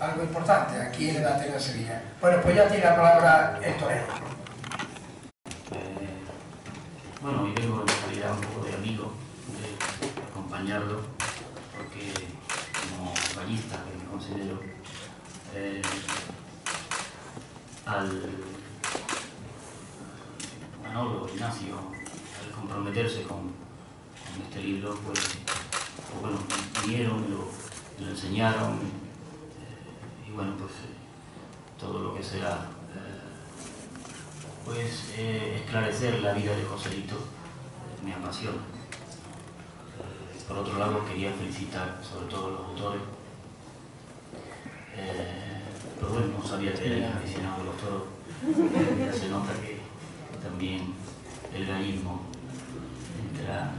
Algo importante aquí en el Ateneo de Sevilla. Bueno, pues ya tiene la palabra el torero. Bueno, hoy vengo en calidad un poco de amigo, de acompañarlo, porque como ballista que me considero, al Manolo, Ignacio, al comprometerse con este libro, pues bueno, me vieron, me lo enseñaron, y bueno, pues todo lo que sea pues esclarecer la vida de Joselito me apasiona. Por otro lado, quería felicitar sobre todo a los autores, pero bueno, no sabía que eran aficionados a los toros. Ya se nota que también el gallismo entra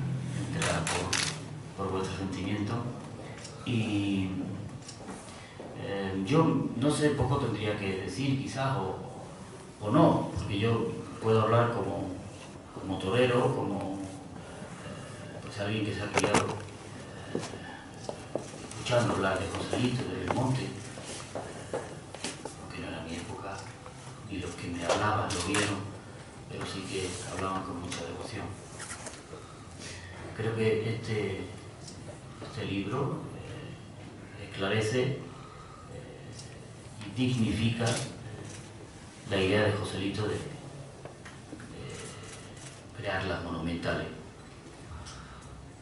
por vuestro sentimiento. Y yo no sé, poco tendría que decir quizás, o no, porque yo puedo hablar como torero, como pues alguien que se ha criado escuchando hablar de Joselito, de Belmonte, aunque no era mi época, y los que me hablaban lo vieron, pero sí que hablaban con mucha devoción. Creo que este libro esclarece y dignifica la idea de Joselito de crear las monumentales.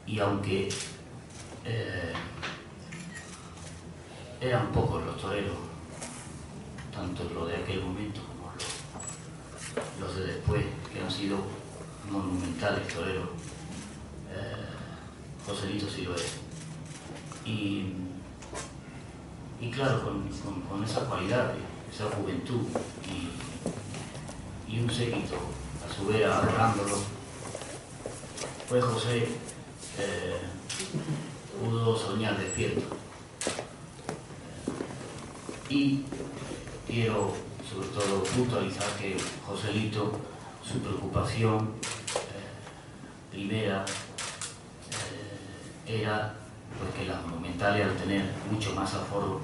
Y aunque eran pocos los toreros, tanto los de aquel momento como los de después, que han sido monumentales toreros, Joselito sí lo es. Y claro, con esa cualidad, esa juventud y un séquito a su vera adorándolo, pues José pudo soñar despierto. Y quiero sobre todo puntualizar que Joselito, su preocupación primera era pues, que las monumentales, al tener mucho más aforo,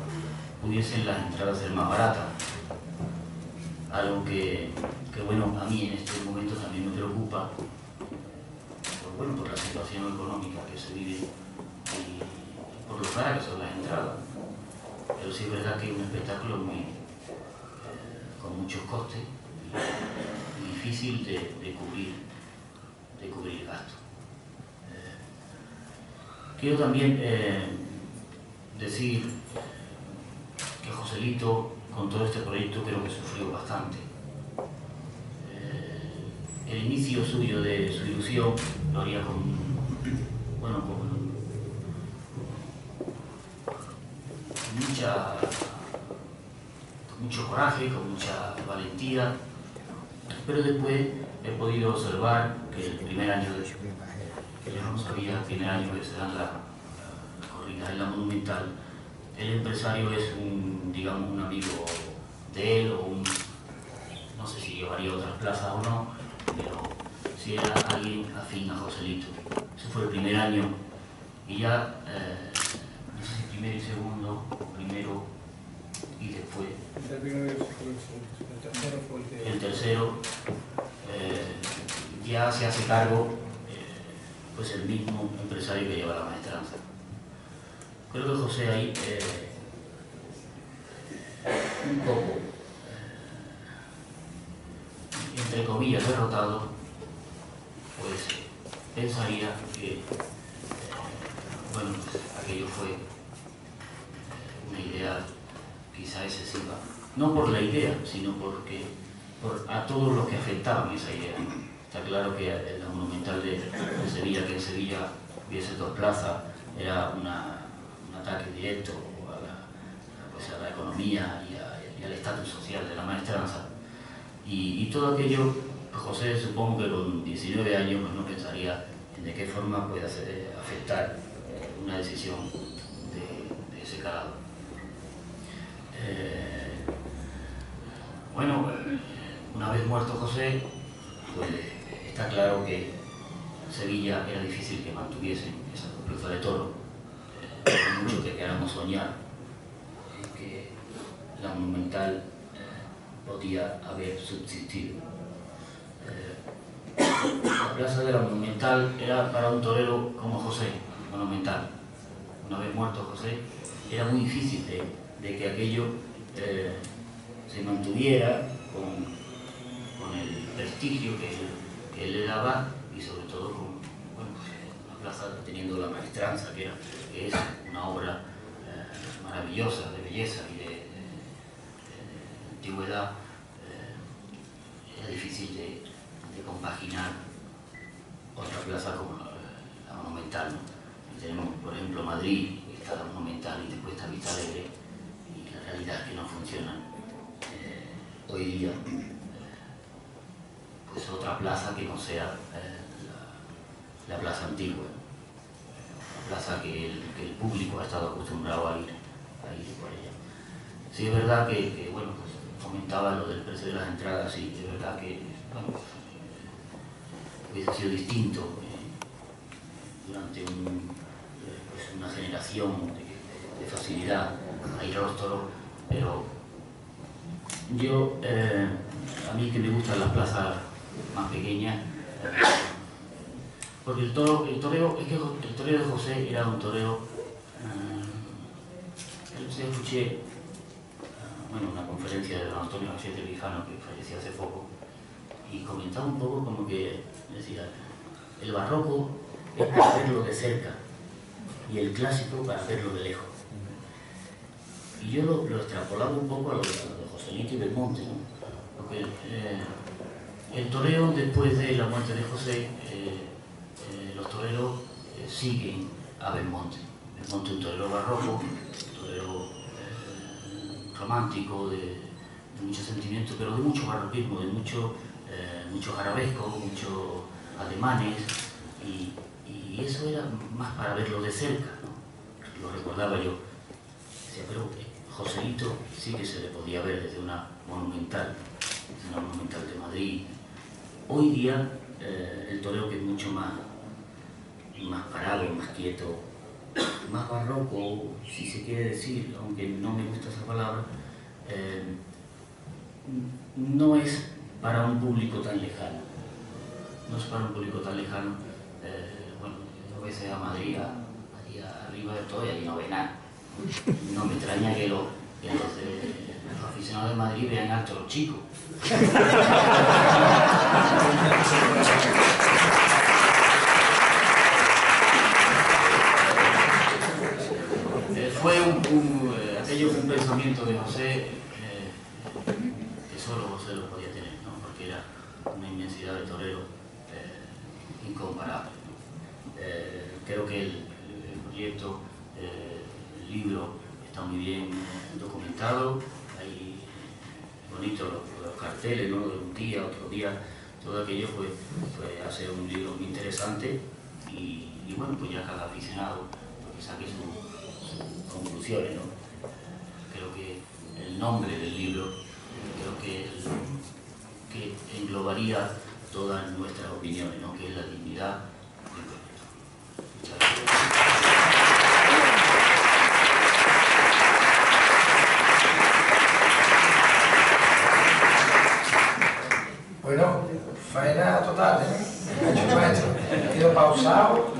pudiesen las entradas ser más baratas. Algo que bueno, a mí en este momento también me preocupa, por la situación económica que se vive y por lo caras que son las entradas. Pero sí es verdad que es un espectáculo con muchos costes y difícil de cubrir gastos. Quiero también decir que Joselito, con todo este proyecto, creo que sufrió bastante. El inicio suyo de su ilusión lo haría con mucho coraje, con mucha valentía, pero después he podido observar que el primer año que yo no sabía, el primer año que se dan las corridas en la Monumental, el empresario es un amigo de él, o no sé si llevaría otras plazas o no, pero sí era alguien afín a Joselito. Ese fue el primer año y ya, no sé si primero y segundo, o primero y después. El tercero ya se hace cargo pues el mismo empresario que lleva la maestranza. Creo que José ahí un poco, entre comillas, derrotado, pues pensaría que bueno, pues, aquello fue una idea quizá excesiva, no por la idea, sino porque a todos los que afectaban esa idea. Está claro que la Monumental de Sevilla, que en Sevilla hubiese dos plazas, era un ataque directo a la economía y al estatus social de la maestranza. Y todo aquello, pues José, supongo que con 19 años pues no pensaría en de qué forma puede afectar una decisión de ese calado. Bueno, una vez muerto José, pues está claro que Sevilla era difícil que mantuviese esa plaza de toro. Mucho que queramos soñar en que la Monumental podía haber subsistido. La plaza de la Monumental era para un torero como José, Monumental. Una vez muerto José, era muy difícil de que aquello se mantuviera con el prestigio que él le daba y sobre todo con una plaza teniendo la maestranza, que es una obra maravillosa de belleza y de antigüedad. Era difícil de compaginar otra plaza como la Monumental, ¿no? Y tenemos, por ejemplo, Madrid, que está la Monumental y después está Vista Alegre, y la realidad es que no funcionan. Hoy día, pues otra plaza que no sea la plaza antigua, la plaza que el público ha estado acostumbrado a ir por ella. Sí, es verdad que bueno, pues comentaba lo del precio de las entradas, y es verdad que bueno, hubiese sido distinto durante pues una generación de facilidad a ir a los toros, pero yo, a mí que me gustan las plazas más pequeñas, porque el toreo de José era un toreo, yo escuché una conferencia de don Antonio García Trevijano, que falleció hace poco, y comentaba un poco como que decía, el barroco es para verlo de cerca y el clásico para verlo de lejos. Y yo lo extrapolaba un poco a lo de Joselito y Belmonte, ¿no? Porque el toreo, después de la muerte de José, los toreros siguen a Belmonte. Belmonte, un torero barroco, un torero romántico, de mucho sentimiento, pero de mucho barroquismo, de mucho arabesco, muchos ademanes, y eso era más para verlo de cerca, ¿no? Lo recordaba yo. Decía, pero Joselito sí que se le podía ver desde una Monumental de Madrid. Hoy día el toreo, que es mucho más parado, más quieto, más barroco, si se quiere decir, aunque no me gusta esa palabra, no es para un público tan lejano. No es para un público tan lejano. Bueno, a veces a Madrid, arriba de todo, y allí no ve nada. No me extraña que los aficionados de Madrid vean al toro chico. Aquello fue un pensamiento de José que solo José lo podía tener, ¿no? Porque era una inmensidad de toreros incomparable, ¿no? Creo que el proyecto, el libro, está muy bien documentado. Hay bonitos los carteles, ¿no? De un día, otro día, todo aquello pues hace un libro muy interesante, y bueno, pues ya cada aficionado pues saque sus conclusiones, ¿no? Creo que el nombre del libro, creo que englobaría todas nuestras opiniones, ¿no? Que es la dignidad del proyecto. Muchas gracias. Bueno, faena total, ¿eh? Ha hecho el maestro. Ha ido pausado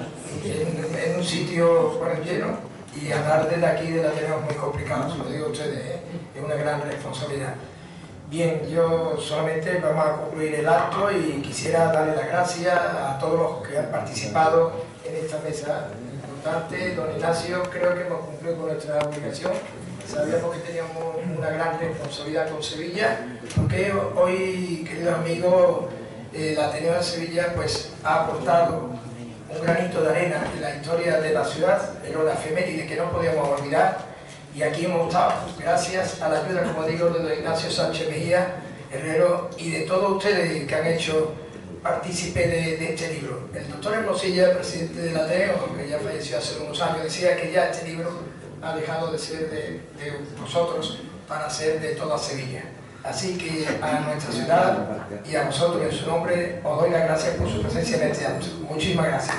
en un sitio por el lleno y hablar desde aquí de la tenemos muy complicado, se lo digo a ustedes, ¿eh? Es una gran responsabilidad. Bien, yo solamente vamos a concluir el acto y quisiera darle las gracias a todos los que han participado en esta mesa importante. Don Ignacio, creo que hemos cumplido con nuestra obligación. Sabíamos que teníamos una gran responsabilidad con Sevilla, porque hoy, queridos amigos, el Ateneo de Sevilla pues, ha aportado un granito de arena en la historia de la ciudad, en una efeméride que no podíamos olvidar, y aquí hemos estado gracias a la ayuda, como digo, de don Ignacio Sánchez Mejía, Herrero, y de todos ustedes que han hecho partícipe de este libro. El doctor Hermosilla, presidente del Ateneo, que ya falleció hace unos años, decía que ya este libro ha dejado de ser de vosotros para ser de toda Sevilla. Así que a nuestra ciudad y a vosotros en su nombre os doy las gracias por su presencia en este acto. Muchísimas gracias.